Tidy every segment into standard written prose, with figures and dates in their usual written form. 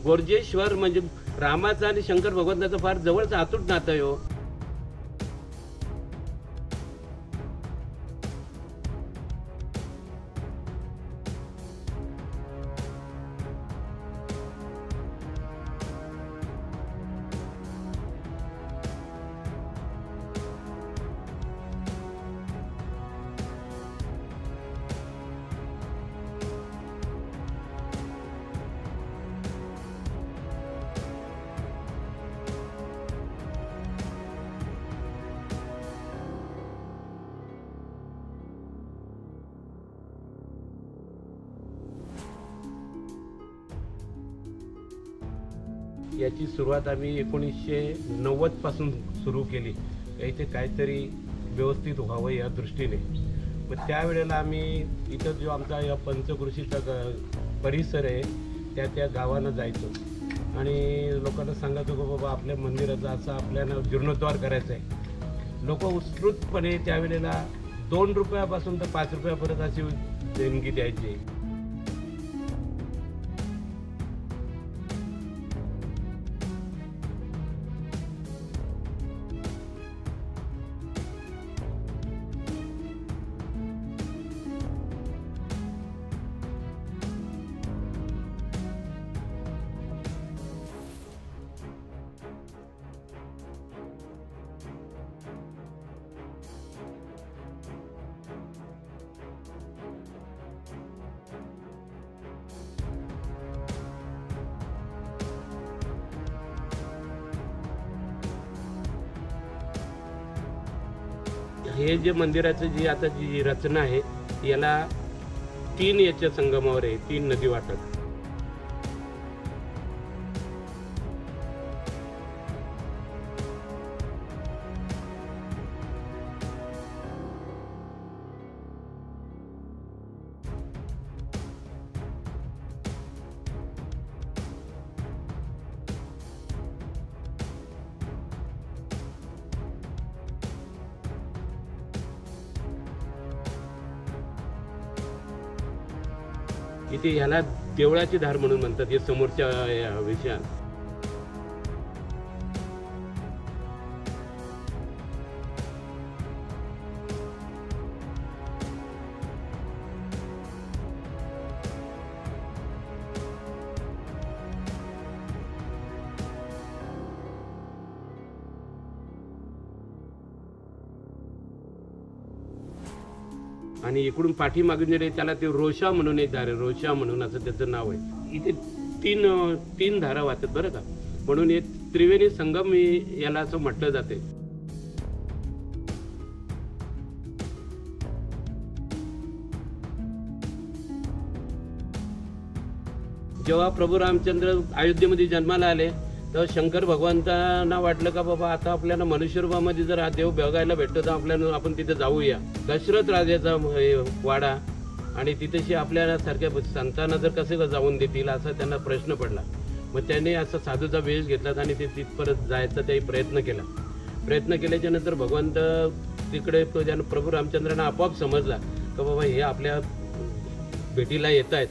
गोरजेश्वर म्हणजे रामाचा आणि शंकर भगवंताचं फार जवळचं अतूट नातं आहे हो. याची सुरुवात आम्ही 1990 पासून सुरू केली. इथे काहीतरी व्यवस्थित व्हावं या दृष्टीने. मग त्यावेळेला आम्ही इथं जो आमचा या पंचकृषीचा परिसर आहे त्या गावांना जायचो आणि लोकांना सांगायचो की बाबा आपल्या मंदिराचा असा आपल्याला जीर्णोद्धार करायचा आहे. लोक उत्स्फूर्तपणे त्यावेळेला 2 रुपयापासून तर 5 रुपयापर्यंत अशी देणगी द्यायची. हे जे मंदिराचं जी आता जी रचना आहे याला 3 याच्या संगमावर आहे, 3 नदी वाटत. इथे ह्याला देवळाची धार म्हणून म्हणतात हे समोरच्या विषयात. आणि इकडून पाठीमागून जे त्याला ते रोषा म्हणून एक धार आहे, रोषा म्हणून असं त्याचं नाव आहे. इथे 3 धारा वाहतात बरं का, म्हणून हे त्रिवेणी संगम याला असं म्हटलं जाते. जेव्हा प्रभू रामचंद्र अयोध्येमध्ये जन्माला आले तर शंकर भगवंतांना वाटलं का बाबा आता आपल्याला मनुष्यरूपामध्ये जर हा देव बघायला भेटतो तर आपण तिथे जाऊया. दशरथ राजाचा वाडा आणि तिथेशी आपल्याला सारख्या संतांना जर कसे जाऊन देतील असा त्यांना प्रश्न पडला. मग त्याने असा साधूचा वेश घेतला आणि ते तिथपर्यंत जायचा त्याही प्रयत्न केल्याच्या नंतर भगवंत तिकडे प्रभू रामचंद्रांना आपोआप समजला का बाबा हे आपल्या भेटीला येत आहेत.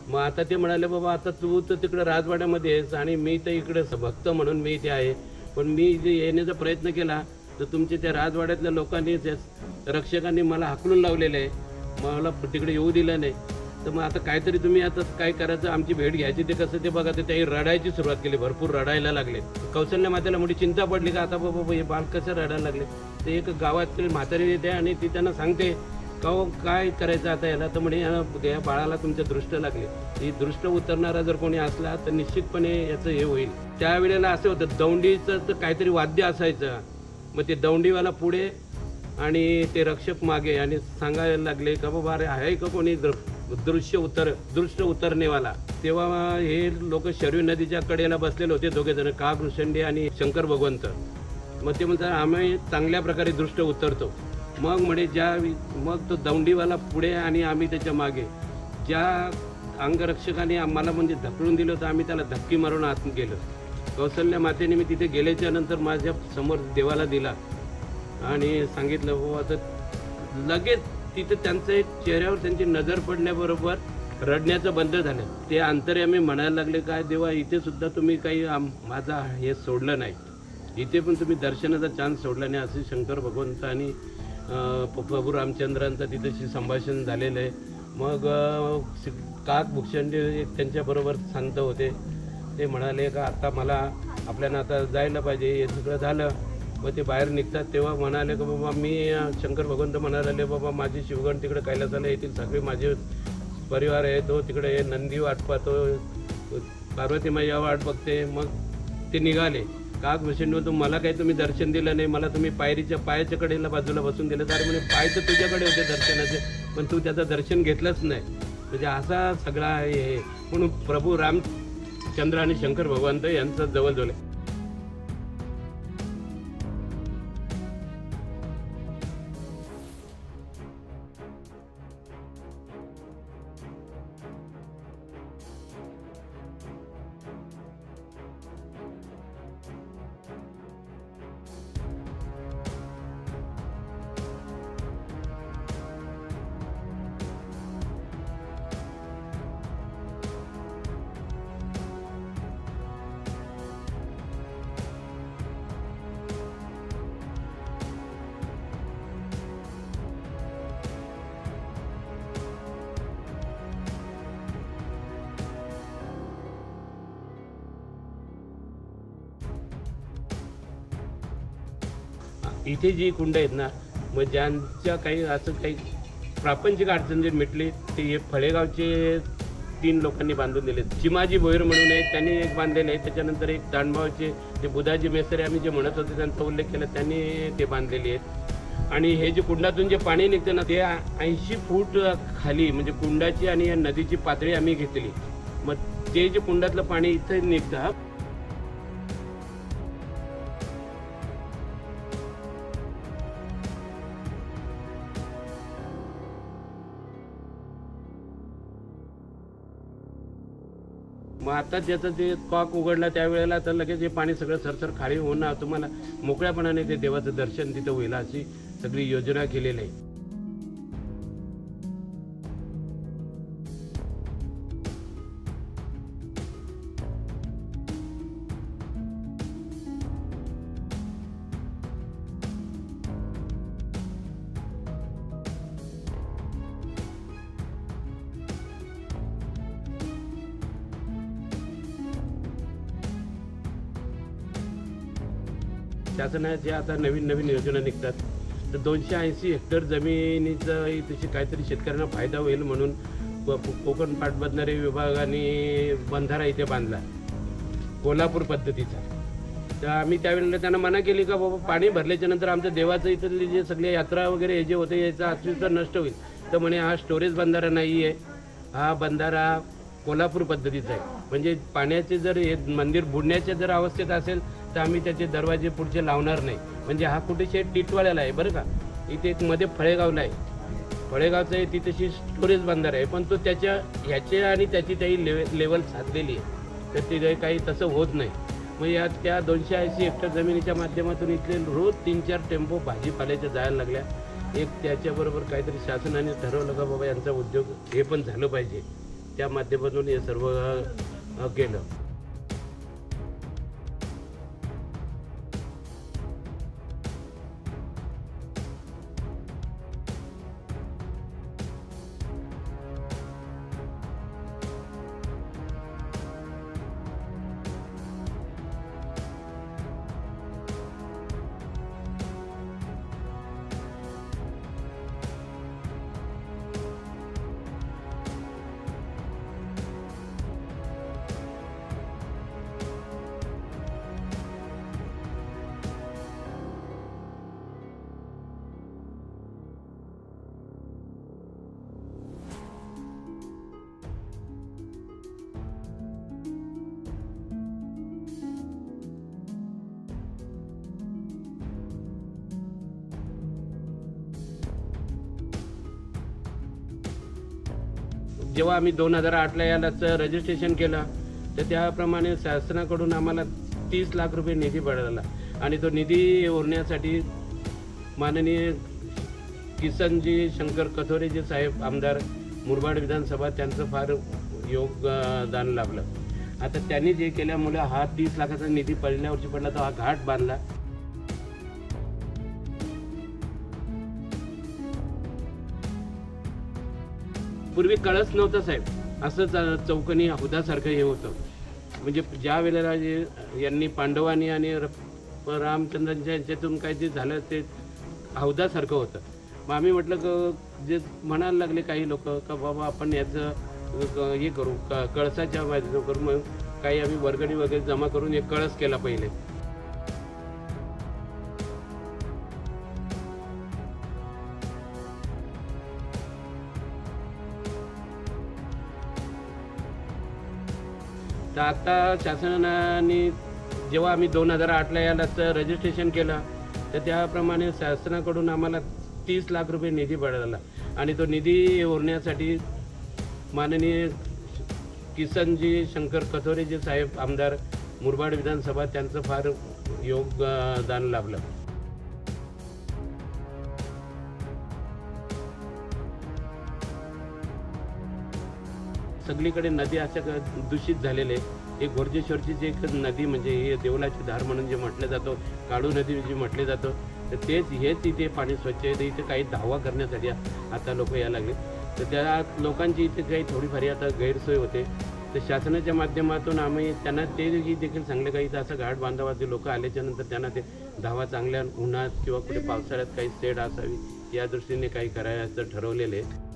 मग आता ते म्हणाले बाबा आता तू तर तिकडे राजवाड्यामध्ये आहेस आणि मी तर इकडे भक्त म्हणून मी इथे आहे, पण मी जे येण्याचा प्रयत्न केला तर तुमच्या त्या राजवाड्यातल्या लोकांनी त्या रक्षकांनी मला हाकलून लावलेलं आहे, मला तिकडे येऊ दिलं नाही. तर मग आता काहीतरी तुम्ही आता काय करायचं, आमची भेट घ्यायची ते कसं ते बघा. तर त्याही रडायची सुरुवात केली, भरपूर रडायला लागले. कौशल्य मातेला मोठी चिंता पडली का आता बाबा हे बाल कसं रडायला लागले. ते एक गावातील म्हातारी येते आणि ती त्यांना सांगते का काय करायचं आता याला. तर म्हणे या बाळाला तुमच्या दृष्ट लागले, ही दृष्ट उतरणारा जर कोणी असला तर निश्चितपणे याचं हे होईल. त्यावेळेला असं होतं दौंडीचं तर काहीतरी वाद्य असायचं. मग ते दौंडीवाला पुढे आणि ते रक्षक मागे आणि सांगायला लागले का बाबा अरे आहे का कोणी दृष्ट उतरणेवाला. तेव्हा हे लोक शरयू नदीच्या कडेला बसलेले होते, दोघे जण काळभृषंडी आणि शंकर भगवंत. मग ते म्हणतात आम्ही चांगल्या प्रकारे दृष्ट उतरतो. मग म्हणे मग तो दौंडीवाला पुढे आणि आम्ही त्याच्या मागे. ज्या अंगरक्षकाने आम्हाला म्हणजे ढकलून दिलं होतं आम्ही त्याला धक्की मारून आत गेलो. कौशल्य मातेने मी तिथे गेल्याच्या नंतर माझ्या समोर देवाला दिला आणि सांगितलं हो आता लगेच तिथे त्यांचं चेहऱ्यावर त्यांची नजर पडल्याबरोबर रडण्याचं बंद झालं. ते अंतर्यामी म्हणायला लागले, काय देवा इथे सुद्धा तुम्ही काही माझा हे सोडलं नाही, इथे पण तुम्ही दर्शनाचा चान्स सोडला नाही. असे शंकर भगवंत आणि प्रभू रामचंद्रांचं तिथेशी संभाषण झालेलं आहे. मग काक भूषंडे त्यांच्याबरोबर शांत होते. ते म्हणाले का आता मला आपल्याला आता जायला पाहिजे, हे सगळं झालं. मग ते बाहेर निघतात तेव्हा म्हणाले की बाबा मी शंकर भगवंत म्हणाले, बाबा माझी शिवगण तिकडे कैलासाला येतील, सगळे माझे परिवार आहे, तो तिकडे नंदी वाट पाहतो, पार्वती मैया वाट बघते. मग ते निघाले. काक भूषण तू मला काही तुम्ही दर्शन दिलं नाही, मला तुम्ही पायाच्या कडेला बाजूला बसून दिलं. तर म्हणे पाय तर तुझ्याकडे होते दर्शनाचे, पण तू त्याचं दर्शन घेतलंच नाही. म्हणजे असा सगळा हे म्हणून प्रभू रामचंद्र आणि शंकर भगवंत यांचं जवळजवळ आहे. इथे जी कुंड आहेत ना, मग ज्यांच्या काही असं काही प्रापंचिक अडचण जर मिटली ते हे फळेगावचे 3 लोकांनी बांधून दिले. चिमाजी भोयर म्हणून आहे, त्यांनी एक बांधलेले आहे. त्याच्यानंतर एक दांडगावचे जे बुधाजी मेसरे आम्ही जे म्हणत होते त्यांचा उल्लेख केला, त्यांनी ते बांधलेले आहेत. आणि हे जे कुंडातून जे पाणी निघते ना, ते 80 फूट खाली म्हणजे कुंडाची आणि या नदीची पातळी आम्ही घेतली. मग ते जे कुंडातलं पाणी इथं निघतं. मग आता त्याचं ते कॉक उघडला त्यावेळेला तर लगेच हे पाणी सगळं सरसर खाली होणार, तुम्हाला मोकळ्यापणाने ते देवाचं दर्शन तिथं होईल अशी सगळी योजना केलेली आहे. शासनाच्या आता नवीन योजना निघतात. तर 280 हेक्टर जमिनीचं तशी काहीतरी शेतकऱ्यांना फायदा होईल म्हणून कोकण पाटबंधारे विभागाने बंधारा इथे बांधला कोल्हापूर पद्धतीचा. तर आम्ही त्यावेळेला त्यांना मना केली का बाबा पाणी भरल्याच्या नंतर आमच्या देवाचं इथले जे सगळे यात्रा वगैरे हे जे होते याचं अस्तित्व नष्ट होईल. तर म्हणे हा स्टोरेज बंधारा नाही आहे, हा बंधारा कोल्हापूर पद्धतीचा आहे. म्हणजे पाण्याचे जर हे मंदिर बुडण्याच्या जर अवस्थेत असेल तर आम्ही त्याचे दरवाजे पुढचे लावणार नाही. म्हणजे हा कुठेशी टिटवाळ्याला आहे बरं का, इथे एक मध्ये फळेगावला आहे, फळेगावचं आहे तिथेशी स्टोरेज बंधारा आहे, पण तो त्याच्या ह्याचे आणि त्याची काही लेवल साधलेली आहे. तर ते काही तसं होत नाही. मग या त्या 280 हेक्टर जमिनीच्या माध्यमातून इथले रोज 3-4 टेम्पो भाजीपाल्याच्या जायला लागल्या. एक त्याच्याबरोबर काहीतरी शासनाने ठरवलं का बाबा यांचा उद्योग हे पण झालं पाहिजे, त्या माध्यमातून हे सर्व केलं. जेव्हा आम्ही 2008ला यालाचं रजिस्ट्रेशन केलं तर त्याप्रमाणे शासनाकडून आम्हाला 30 लाख रुपये निधी मिळाला. आणि तो निधी ओरण्यासाठी माननीय किसनजी शंकर कथोरेजी साहेब आमदार मुरबाड विधानसभा त्यांचं फार योगदान लाभलं. आता त्यांनी जे केल्यामुळे हा 30 लाखाचा निधी पहिल्या वर्षी पडला, तर हा घाट बांधला. पूर्वी कळस नव्हता साहेब, असंच चौकनी हौदासारखं हे होतं. म्हणजे ज्या वेळेला यांनी पांडवांनी आणि रामचंद्रांच्या यांच्यातून काय ते झालं ते हौदासारखं होतं. मग आम्ही म्हटलं जे म्हणायला लागले काही लोक का बाबा आपण याचं हे करू, कळसाच्या बाजूने करू. मग काही आम्ही वर्गणी वगैरे जमा करून एक कळस केला पहिले. तर आता शासनाने जेव्हा आम्ही 2008ला याला रजिस्ट्रेशन केलं, तर त्याप्रमाणे शासनाकडून आम्हाला 30 लाख रुपये निधी मिळाला. आणि तो निधी ओरण्यासाठी माननीय किसनजी शंकर कथोरेजी साहेब आमदार मुरबाड विधानसभा त्यांचं फार योगदान लाभलं. सगळीकडे नदी अशा दूषित झालेले. एक घोरजेश्वरची जी एक नदी म्हणजे हे देवलाची धार म्हणून जे म्हटलं जातं, काळू नदी जे म्हटलं जातं, तर हेच इथे पाणी स्वच्छ आहे. इथे काही धावा करण्यासाठी आता लोक यायला लागले. तर त्या लोकांची इथे काही थोडीफार आता गैरसोय होते. तर शासनाच्या माध्यमातून आम्ही त्यांना ते देखील सांगले काही असं घाट बांधावा. ते लोक आल्याच्यानंतर त्यांना ते धावा चांगल्या उन्हात किंवा कुठे पावसाळ्यात काही सेड असावी या दृष्टीने काही करायचं ठरवलेले आहे.